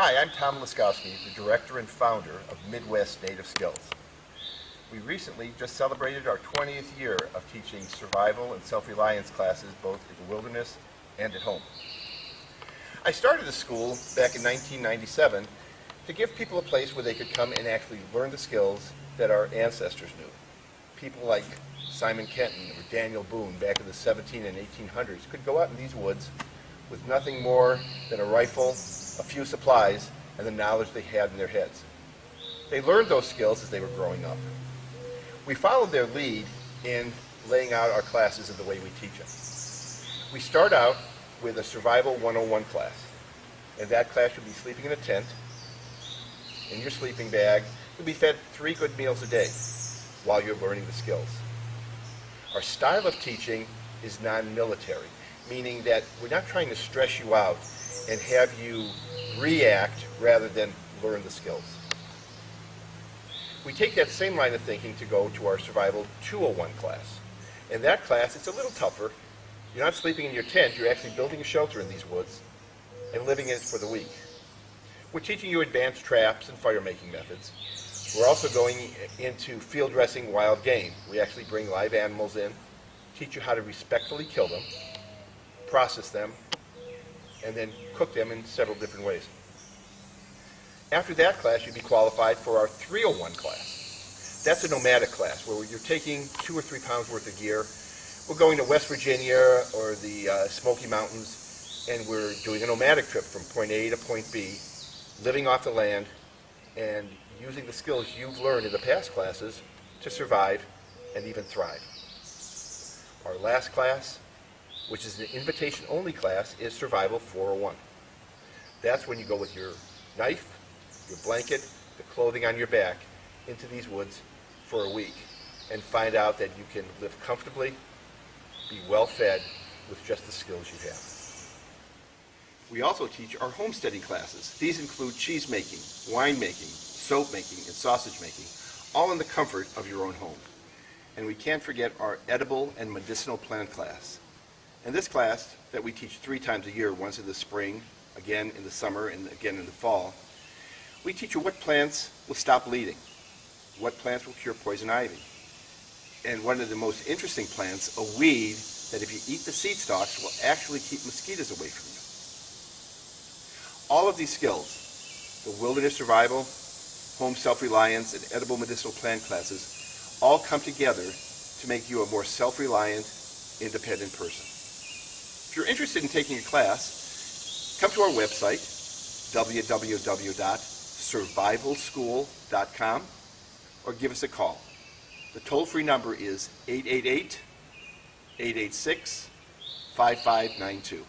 Hi, I'm Tom Laskowski, the director and founder of Midwest Native Skills. We recently just celebrated our 20th year of teaching survival and self-reliance classes both in the wilderness and at home. I started the school back in 1997 to give people a place where they could come and actually learn the skills that our ancestors knew. People like Simon Kenton or Daniel Boone back in the 17 and 1800s could go out in these woods with nothing more than a rifle, a few supplies, and the knowledge they had in their heads. They learned those skills as they were growing up. We followed their lead in laying out our classes in the way we teach them. We start out with a Survival 101 class. And that class you'll be sleeping in a tent, in your sleeping bag. You'll be fed 3 good meals a day while you're learning the skills. Our style of teaching is non-military, meaning that we're not trying to stress you out and have you react rather than learn the skills. We take that same line of thinking to go to our Survival 201 class. In that class, it's a little tougher. You're not sleeping in your tent, you're actually building a shelter in these woods and living in it for the week. We're teaching you advanced traps and fire-making methods. We're also going into field dressing wild game. We actually bring live animals in, teach you how to respectfully kill them, process them, and then cook them in several different ways. After that class, you'd be qualified for our 301 class. That's a nomadic class where you're taking 2 or 3 pounds worth of gear. We're going to West Virginia or the Smoky Mountains, and we're doing a nomadic trip from point A to point B, living off the land and using the skills you've learned in the past classes to survive and even thrive. Our last class, which is an invitation-only class, is Survival 401. That's when you go with your knife, your blanket, the clothing on your back into these woods for a week and find out that you can live comfortably, be well fed with just the skills you have. We also teach our homesteading classes. These include cheese making, wine making, soap making, and sausage making, all in the comfort of your own home. And we can't forget our edible and medicinal plant class. In this class that we teach 3 times a year, once in the spring, again in the summer, and again in the fall, we teach you what plants will stop bleeding, what plants will cure poison ivy, and one of the most interesting plants, a weed that if you eat the seed stalks will actually keep mosquitoes away from you. All of these skills, the wilderness survival, home self-reliance, and edible medicinal plant classes, all come together to make you a more self-reliant, independent person. If you're interested in taking a class, come to our website, www.survivalschool.com, or give us a call. The toll-free number is 888-886-5592.